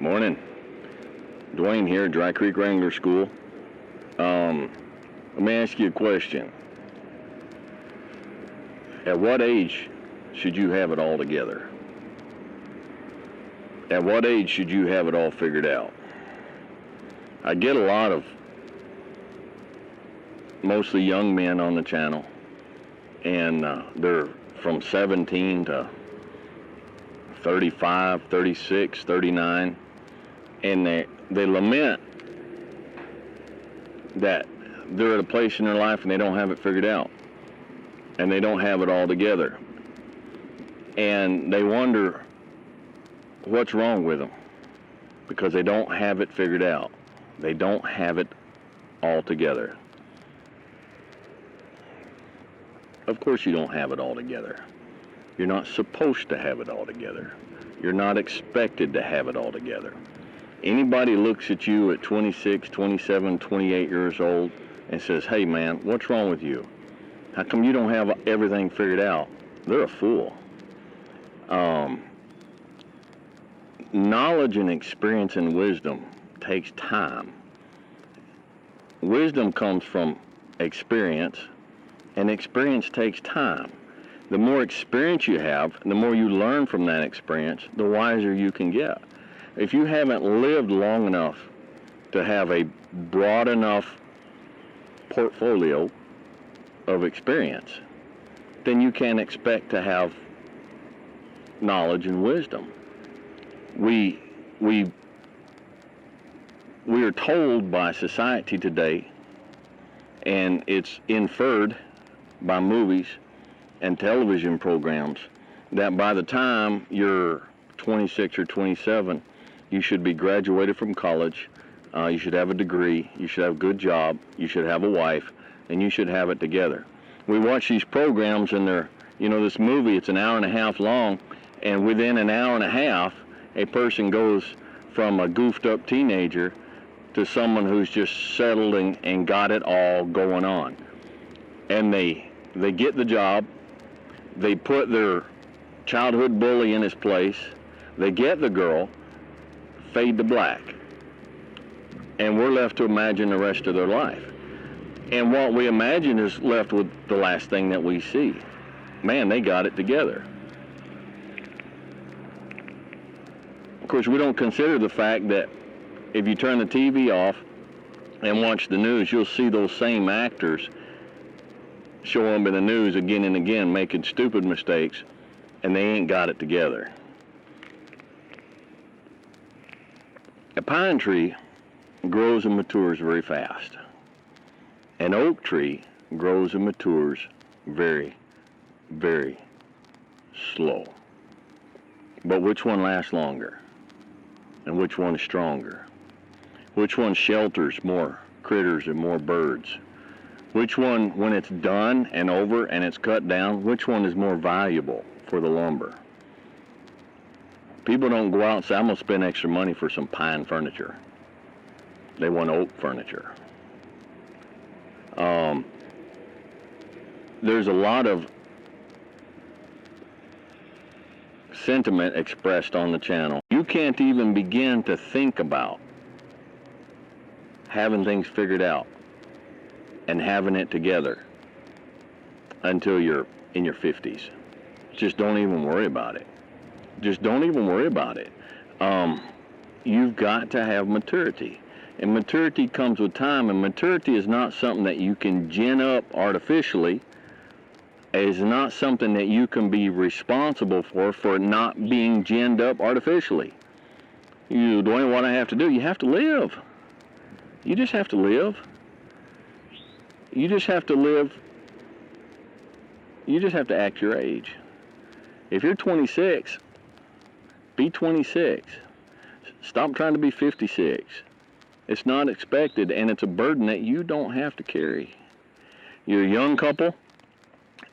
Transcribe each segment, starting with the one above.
Morning. Dwayne here, Dry Creek Wrangler School. Let me ask you a question. At what age should you have it all together? At what age should you have it all figured out? I get a lot of mostly young men on the channel, and they're from 17 to 35, 36, 39, and they lament that they're at a place in their life and they don't have it figured out, and they don't have it all together, and they wonder what's wrong with them because they don't have it figured out. They don't have it all together. Of course you don't have it all together. You're not supposed to have it all together. You're not expected to have it all together. Anybody looks at you at 26, 27, 28 years old and says, "Hey man, what's wrong with you? How come you don't have everything figured out?" They're a fool. Knowledge and experience and wisdom takes time. Wisdom comes from experience, and experience takes time. The more experience you have, the more you learn from that experience, the wiser you can get. If you haven't lived long enough to have a broad enough portfolio of experience, then you can't expect to have knowledge and wisdom. We are told by society today, and it's inferred by movies and television programs, that by the time you're 26 or 27, you should be graduated from college, you should have a degree, you should have a good job, you should have a wife, and you should have it together. We watch these programs and this movie, it's an hour and a half long, and within an hour and a half, a person goes from a goofed up teenager to someone who's just settled and got it all going on. And they get the job, they put their childhood bully in his place, they get the girl, fade to black, and we're left to imagine the rest of their life. And what we imagine is left with the last thing that we see. Man, they got it together. Of course, we don't consider the fact that if you turn the TV off and watch the news, you'll see those same actors show up in the news again and again making stupid mistakes, and they ain't got it together. A pine tree grows and matures very fast. An oak tree grows and matures very, very slow. But which one lasts longer? And which one is stronger? Which one shelters more critters and more birds? Which one, when it's done and over and it's cut down, which one is more valuable for the lumber? People don't go out and say, "I'm going to spend extra money for some pine furniture." They want oak furniture. There's a lot of sentiment expressed on the channel. You can't even begin to think about having things figured out and having it together until you're in your 50s. Just don't even worry about it. Just don't even worry about it. You've got to have maturity. And maturity comes with time, and maturity is not something that you can gin up artificially. It's not something that you can be responsible for not being ginned up artificially. Dwayne, what I have to do? You have to live. You just have to live. You just have to live. You just have to act your age. If you're 26, be 26. Stop trying to be 56. It's not expected, and it's a burden that you don't have to carry. You're a young couple,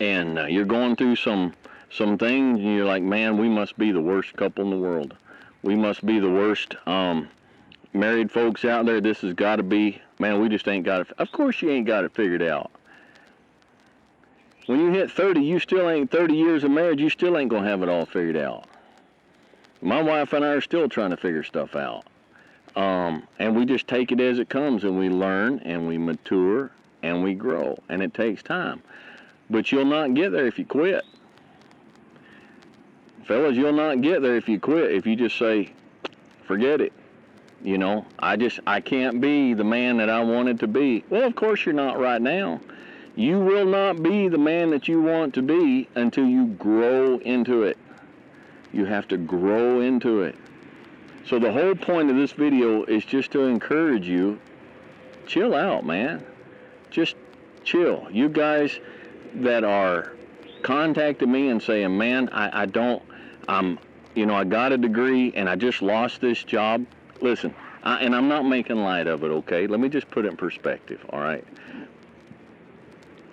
and you're going through some things, and you're like, "Man, we must be the worst couple in the world. We must be the worst married folks out there. This has got to be, man, we just ain't got it." Of course you ain't got it figured out. When you hit 30, you still ain't 30 years of marriage, you still ain't going to have it all figured out. My wife and I are still trying to figure stuff out. And we just take it as it comes, and we learn, and we mature, and we grow, and it takes time. But you'll not get there if you quit. Fellas, you'll not get there if you quit, if you just say, forget it. You know, I can't be the man that I wanted to be. Well, of course you're not right now. You will not be the man that you want to be until you grow into it. You have to grow into it. So the whole point of this video is just to encourage you, chill out, man. Just chill. You guys that are contacting me and saying, man, I got a degree and I just lost this job. Listen, and I'm not making light of it, okay? Let me just put it in perspective, all right?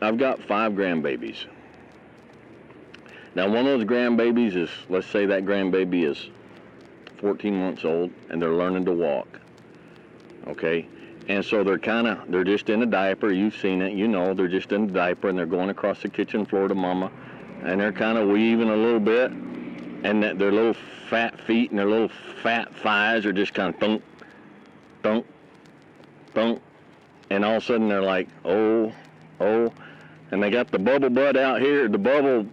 I've got 5 grandbabies. Now, one of those grandbabies is, let's say that grandbaby is 14 months old and they're learning to walk, okay? And so they're just in a diaper. You've seen it, you know, they're just in a diaper and they're going across the kitchen floor to mama, and they're kind of weaving a little bit, and their little fat feet and their little fat thighs are just kind of thunk, thunk, thunk, and all of a sudden they're like, oh, and they got the bubble butt out here, the bubble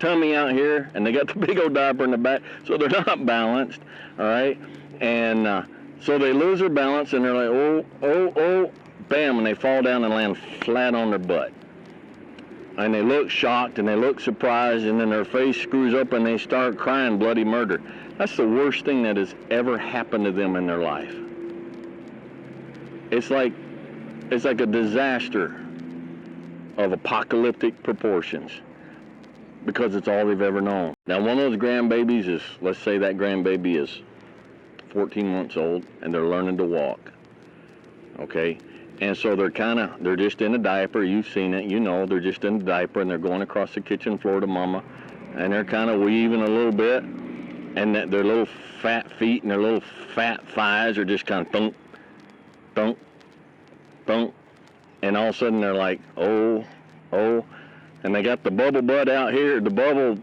tummy out here, and they got the big old diaper in the back, so they're not balanced, all right? And so they lose their balance, and they're like, oh, bam, and they fall down and land flat on their butt. And they look shocked, and they look surprised, and then their face screws up, and they start crying bloody murder. That's the worst thing that has ever happened to them in their life. It's like a disaster of apocalyptic proportions, because it's all they've ever known. Now, one of those grandbabies is, let's say that grandbaby is 14 months old and they're learning to walk, okay? And so they're just in a diaper. You've seen it, you know, they're just in a diaper and they're going across the kitchen floor to mama, and they're kind of weaving a little bit, and their little fat feet and their little fat thighs are just kind of thunk, thunk, thunk, and all of a sudden they're like, oh, and they got the bubble butt out here, the bubble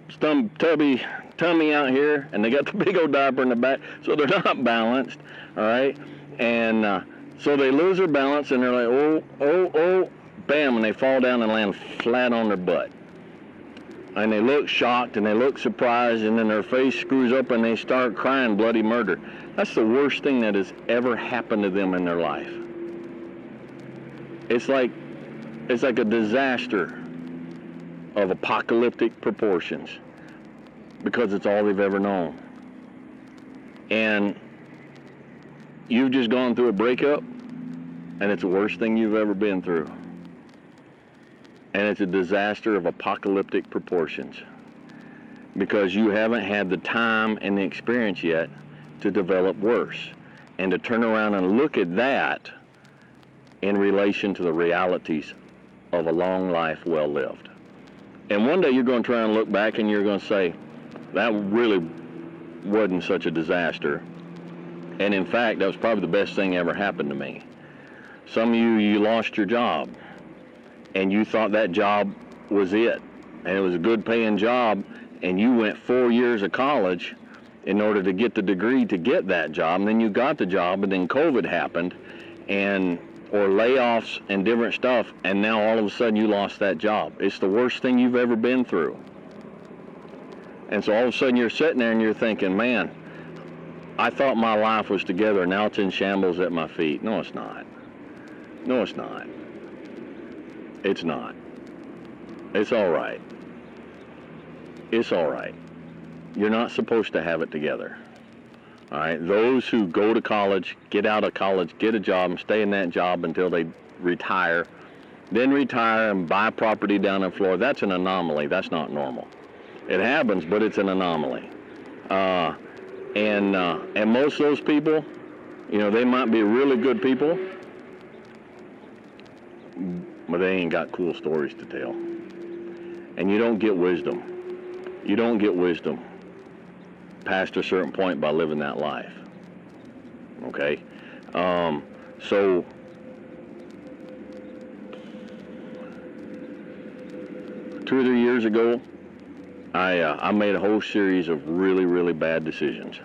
tummy out here, and they got the big old diaper in the back, so they're not balanced, all right? And so they lose their balance, and they're like, oh, bam, and they fall down and land flat on their butt. And they look shocked, and they look surprised, and then their face screws up, and they start crying bloody murder. That's the worst thing that has ever happened to them in their life. It's like a disaster of apocalyptic proportions, because it's all they've ever known. And you've just gone through a breakup, and it's the worst thing you've ever been through. And it's a disaster of apocalyptic proportions, because you haven't had the time and the experience yet to develop worse, and to turn around and look at that in relation to the realities of a long life well lived. And one day you're going to try and look back and you're going to say, that really wasn't such a disaster. And in fact, that was probably the best thing ever happened to me. Some of you lost your job, and you thought that job was it, and it was a good paying job, and you went 4 years of college in order to get the degree to get that job, and then you got the job, and then COVID happened, or layoffs and different stuff, and now all of a sudden you lost that job. It's the worst thing you've ever been through. And so all of a sudden you're sitting there and you're thinking, man, I thought my life was together, now it's in shambles at my feet. No, it's not. No, it's not. It's not. It's all right. It's all right. You're not supposed to have it together. All right, those who go to college, get out of college, get a job, and stay in that job until they retire, then retire and buy property down in Florida, that's an anomaly. That's not normal. It happens, but it's an anomaly. And most of those people, you know, they might be really good people, but they ain't got cool stories to tell. And you don't get wisdom. You don't get wisdom past a certain point by living that life. Okay? So two or 3 years ago, I made a whole series of really, really bad decisions.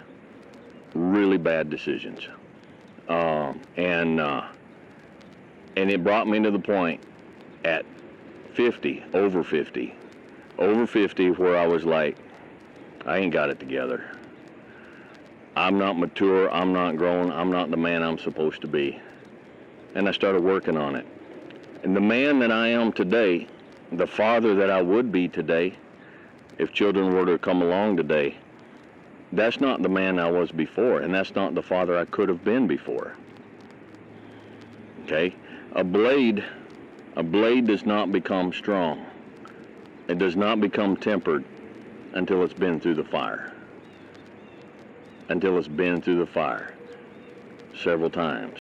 Really bad decisions. And it brought me to the point at 50, over 50, where I was like, I ain't got it together. I'm not mature, I'm not grown, I'm not the man I'm supposed to be. And I started working on it. And the man that I am today, the father that I would be today, if children were to come along today, that's not the man I was before, and that's not the father I could have been before. Okay? A blade does not become strong. It does not become tempered until it's been through the fire. Until it's been through the fire several times.